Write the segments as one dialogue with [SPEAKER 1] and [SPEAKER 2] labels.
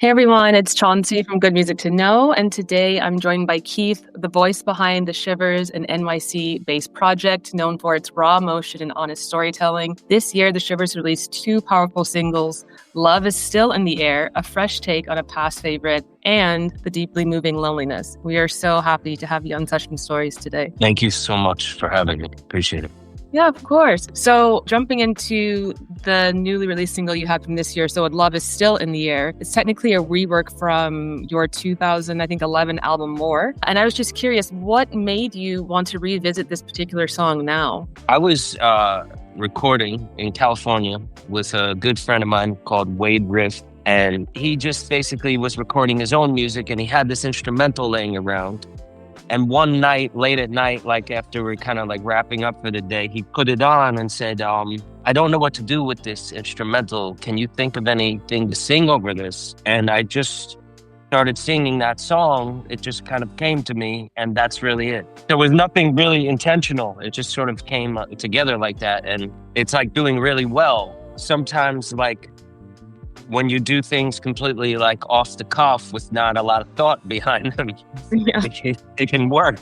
[SPEAKER 1] Hey everyone, it's Chauncey from Good Music to Know, and today I'm joined by Keith, the voice behind the Shivers, an NYC-based project known for its raw emotion and honest storytelling. This year, the Shivers released two powerful singles, Love is Still in the Air, a fresh take on a past favorite, and The Deeply Moving Loneliness. We are so happy to have you on Session Stories today.
[SPEAKER 2] Thank you so much for having me. Appreciate it.
[SPEAKER 1] Yeah, of course. So jumping into the newly released single you had from this year, so Love is Still in the Air. It's technically a rework from your 2011 album More. And I was just curious, what made you want to revisit this particular song now?
[SPEAKER 2] I was recording in California with a good friend of mine called Wade Riff. And he just basically was recording his own music and he had this instrumental laying around. And one night, late at night, like after we're kind of like wrapping up for the day, he put it on and said, I don't know what to do with this instrumental. Can you think of anything to sing over this? And I just started singing that song. It just kind of came to me, and that's really it. There was nothing really intentional. It just sort of came together like that. And it's like doing really well. Sometimes like when you do things completely like off the cuff with not a lot of thought behind them, it can work.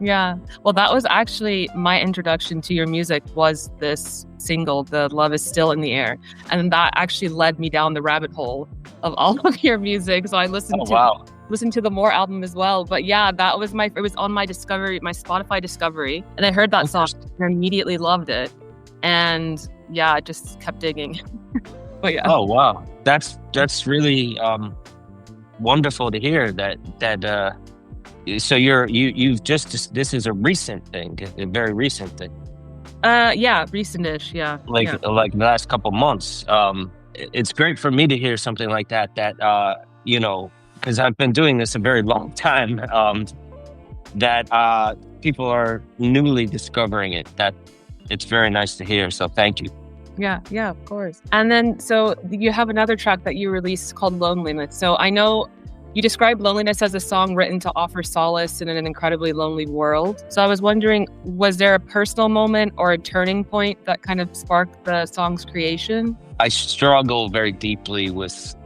[SPEAKER 1] Yeah. Well, that was actually my introduction to your music, was this single, The Love is Still in the Air. And that actually led me down the rabbit hole of all of your music. So I listened to the More album as well. But yeah, it was on my Spotify discovery. And I heard that song and I immediately loved it. And yeah, I just kept digging. But yeah.
[SPEAKER 2] Oh wow, that's really wonderful to hear. So you've just this is a recent thing, a very recent thing.
[SPEAKER 1] Yeah, recent-ish. Yeah,
[SPEAKER 2] like the last couple months. It's great for me to hear something like that. Because I've been doing this a very long time. That people are newly discovering it. That it's very nice to hear. So thank you.
[SPEAKER 1] Yeah, of course. And then, so you have another track that you released called Loneliness. So I know you describe loneliness as a song written to offer solace in an incredibly lonely world. So I was wondering, was there a personal moment or a turning point that kind of sparked the song's creation? I
[SPEAKER 2] struggle very deeply with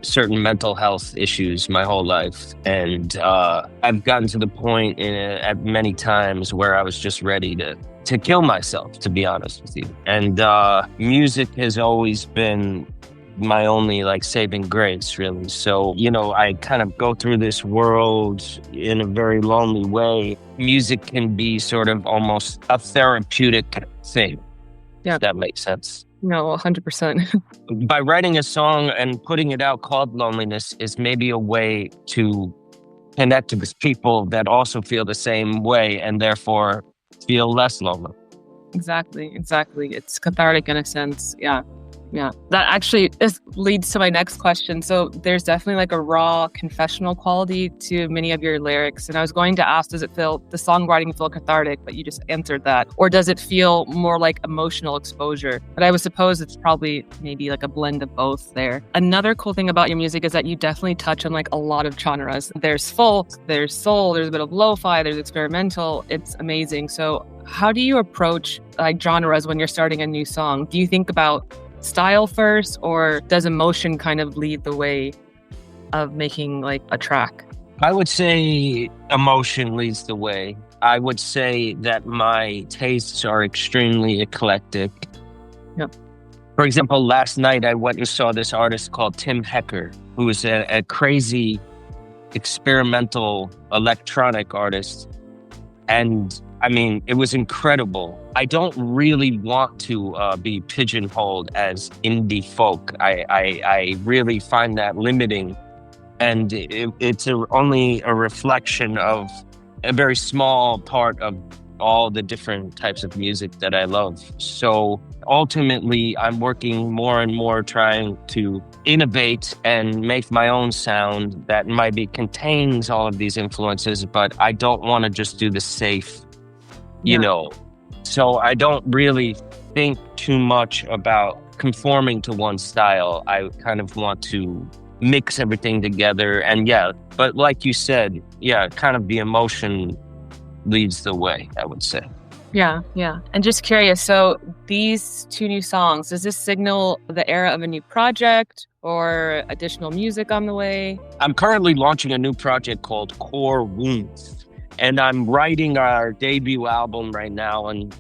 [SPEAKER 2] certain mental health issues my whole life. And I've gotten to the point at many times where I was just ready to kill myself, to be honest with you. And music has always been my only like saving grace, really. So, I kind of go through this world in a very lonely way. Music can be sort of almost a therapeutic thing, if that makes sense.
[SPEAKER 1] No, 100%.
[SPEAKER 2] By writing a song and putting it out called Loneliness is maybe a way to connect with people that also feel the same way and therefore feel less lonely.
[SPEAKER 1] Exactly. It's cathartic in a sense. Yeah. That actually leads to my next question. So there's definitely like a raw confessional quality to many of your lyrics. And I was going to ask, does the songwriting feel cathartic? But you just answered that. Or does it feel more like emotional exposure? But I would suppose it's probably maybe like a blend of both there. Another cool thing about your music is that you definitely touch on like a lot of genres. There's folk, there's soul, there's a bit of lo-fi, there's experimental. It's amazing. So how do you approach like genres when you're starting a new song? Do you think about style first, or does emotion kind of lead the way of making like a track?
[SPEAKER 2] I would say emotion leads the way. I would say that my tastes are extremely eclectic.
[SPEAKER 1] Yep.
[SPEAKER 2] For example, last night I went and saw this artist called Tim Hecker, who is a crazy experimental electronic artist. And I mean, it was incredible. I don't really want to be pigeonholed as indie folk. I really find that limiting. And it's only a reflection of a very small part of all the different types of music that I love. So ultimately, I'm working more and more trying to innovate and make my own sound that maybe contains all of these influences, but I don't want to just do the safe, you
[SPEAKER 1] Yeah.
[SPEAKER 2] know. So I don't really think too much about conforming to one style. I kind of want to mix everything together. And yeah, but like you said, yeah, kind of the emotion leads the way, I would say.
[SPEAKER 1] Yeah, yeah. And just curious, so these two new songs, does this signal the era of a new project or additional music on the way?
[SPEAKER 2] I'm currently launching a new project called Core Wounds, and I'm writing our debut album right now and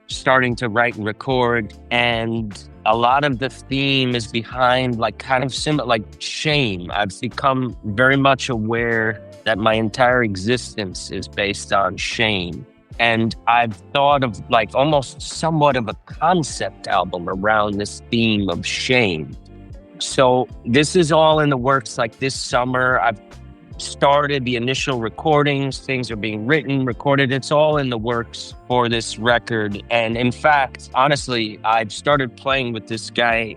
[SPEAKER 2] starting to write and record. And a lot of the theme is behind like kind of similar, like shame. I've become very much aware that my entire existence is based on shame. And I've thought of like almost somewhat of a concept album around this theme of shame. So this is all in the works. Like this summer, I've started the initial recordings. Things are being written, recorded. It's all in the works for this record. And in fact, honestly, I've started playing with this guy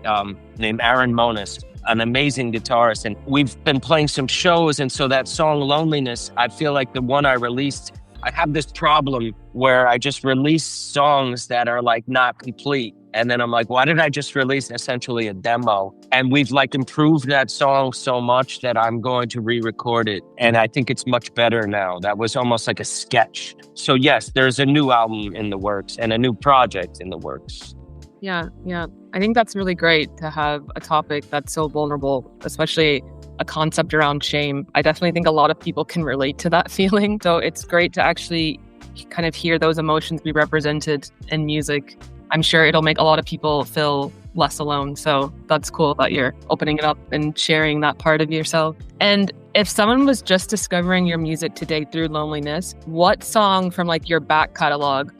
[SPEAKER 2] named Aaron Monis, an amazing guitarist. And we've been playing some shows. And so that song Loneliness, I feel like the one I released, I have this problem where I just release songs that are like not complete. And then I'm like, why did I just release essentially a demo? And we've like improved that song so much that I'm going to re-record it. And I think it's much better now. That was almost like a sketch. So yes, there's a new album in the works and a new project in the works.
[SPEAKER 1] Yeah, yeah. I think that's really great to have a topic that's so vulnerable, especially a concept around shame. I definitely think a lot of people can relate to that feeling. So it's great to actually kind of hear those emotions be represented in music. I'm sure it'll make a lot of people feel less alone. So that's cool that you're opening it up and sharing that part of yourself. And if someone was just discovering your music today through Loneliness, what song from like your back catalog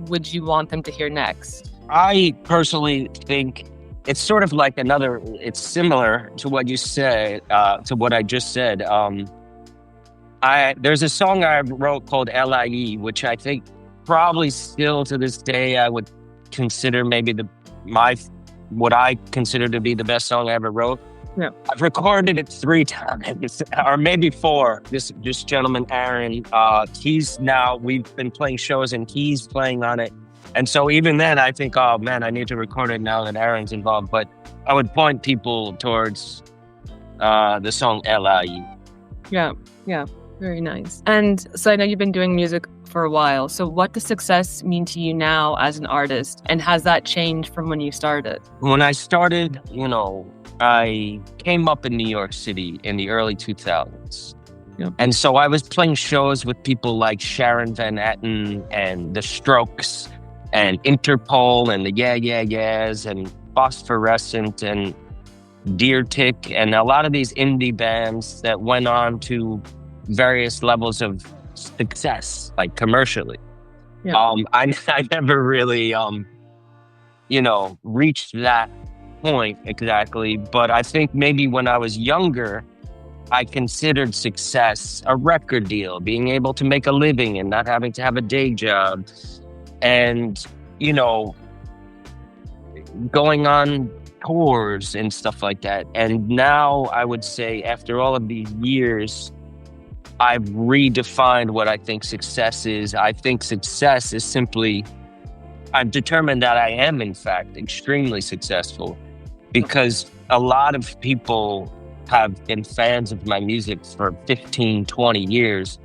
[SPEAKER 1] would you want them to hear next?
[SPEAKER 2] I personally think it's sort of like it's similar to what you said, to what I just said. There's a song I wrote called LIE, which I think probably still to this day, I would consider maybe what I consider to be the best song I ever wrote.
[SPEAKER 1] Yeah.
[SPEAKER 2] I've recorded it 3 times, or maybe 4. This gentleman, Aaron, we've been playing shows and he's playing on it. And so even then I think, oh man, I need to record it now that Aaron's involved. But I would point people towards the song LIE.
[SPEAKER 1] Yeah, yeah. Very nice. And so I know you've been doing music for a while. So what does success mean to you now as an artist? And has that changed from when you started?
[SPEAKER 2] When I started, I came up in New York City in the early 2000s.
[SPEAKER 1] Yep.
[SPEAKER 2] And so I was playing shows with people like Sharon Van Etten and The Strokes and Interpol and the Yeah Yeah Yeahs and Phosphorescent and Deer Tick and a lot of these indie bands that went on to various levels of success, like commercially.
[SPEAKER 1] Yeah.
[SPEAKER 2] I never really, reached that point exactly. But I think maybe when I was younger, I considered success a record deal, being able to make a living and not having to have a day job. And, going on tours and stuff like that. And now I would say after all of these years, I've redefined what I think success is. I think success is simply, I've determined that I am, in fact, extremely successful because a lot of people have been fans of my music for 15, 20 years.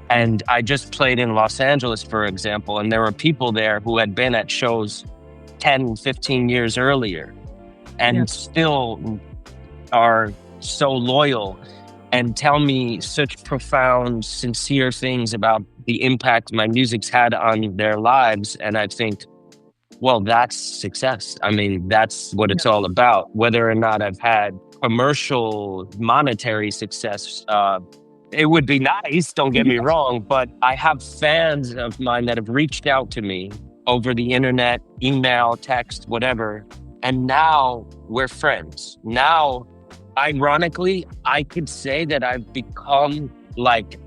[SPEAKER 2] And I just played in Los Angeles, for example, and there were people there who had been at shows 10, 15 years earlier and still are so loyal and tell me such profound, sincere things about the impact my music's had on their lives. And I think, well, that's success. I mean, that's what it's all about. Whether or not I've had commercial, monetary success, it would be nice, don't get me wrong, but I have fans of mine that have reached out to me over the internet, email, text, whatever. And now we're friends. Now, ironically, I could say that I've become like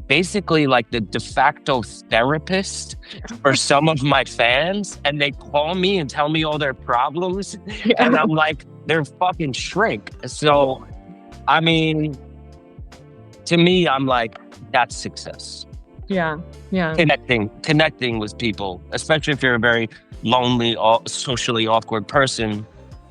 [SPEAKER 2] basically like the de facto therapist for some of my fans. And they call me and tell me all their problems. And I'm like, they're fucking shrink. So, I mean, to me, I'm like, that's success.
[SPEAKER 1] Yeah. Yeah.
[SPEAKER 2] Connecting with people, especially if you're a very lonely, socially awkward person.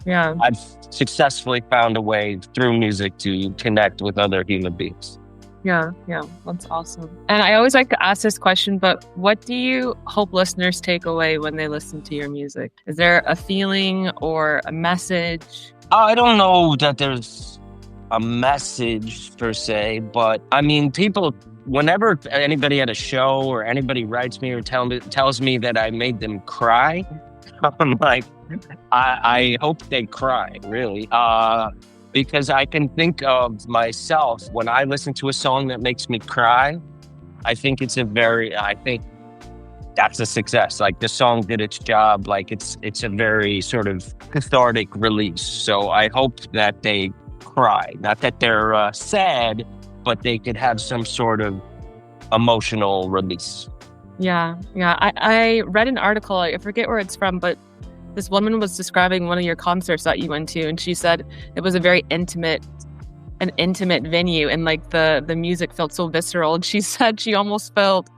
[SPEAKER 1] Yeah.
[SPEAKER 2] I've successfully found a way through music to connect with other human beings.
[SPEAKER 1] Yeah. Yeah. That's awesome. And I always like to ask this question, but what do you hope listeners take away when they listen to your music? Is there a feeling or a message?
[SPEAKER 2] I don't know that there's a message per se, but I mean, people, whenever anybody at a show or anybody writes me or tells me that I made them cry, I'm like, I hope they cry, really. Because I can think of myself when I listen to a song that makes me cry. I think that's a success. Like the song did its job. Like it's a very sort of cathartic release. So I hope that they cry, not that they're sad, but they could have some sort of emotional release.
[SPEAKER 1] Yeah. Yeah. I read an article, I forget where it's from, but this woman was describing one of your concerts that you went to, and she said it was a very intimate venue, and like the music felt so visceral. And she said she almost felt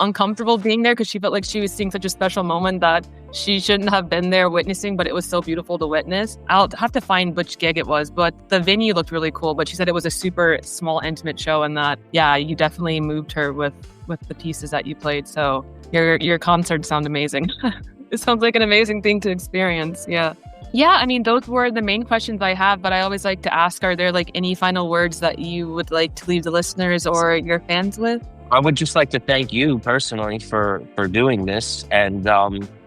[SPEAKER 1] uncomfortable being there because she felt like she was seeing such a special moment that she shouldn't have been there witnessing, but it was so beautiful to witness. I'll have to find which gig it was, but the venue looked really cool. But she said it was a super small, intimate show, and that, yeah, you definitely moved her with the pieces that you played. So your concerts sound amazing. It sounds like an amazing thing to experience. Yeah. Yeah, I mean, those were the main questions I have, but I always like to ask, are there like any final words that you would like to leave the listeners or your fans with?
[SPEAKER 2] I would just like to thank you personally for doing this, and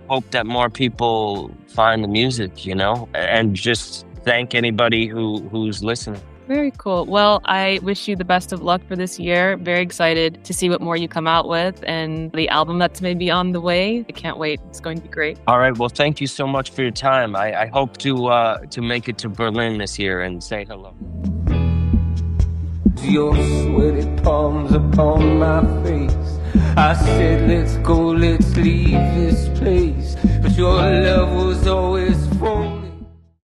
[SPEAKER 2] hope that more people find the music, and just thank anybody who's listening.
[SPEAKER 1] Very cool. Well, I wish you the best of luck for this year. Very excited to see what more you come out with and the album that's maybe on the way. I can't wait. It's going to be great.
[SPEAKER 2] All right. Well, thank you so much for your time. I hope to make it to Berlin this year and say hello.
[SPEAKER 3] Your sweaty palms upon my face. I said, let's go, let's leave this place. But your love was always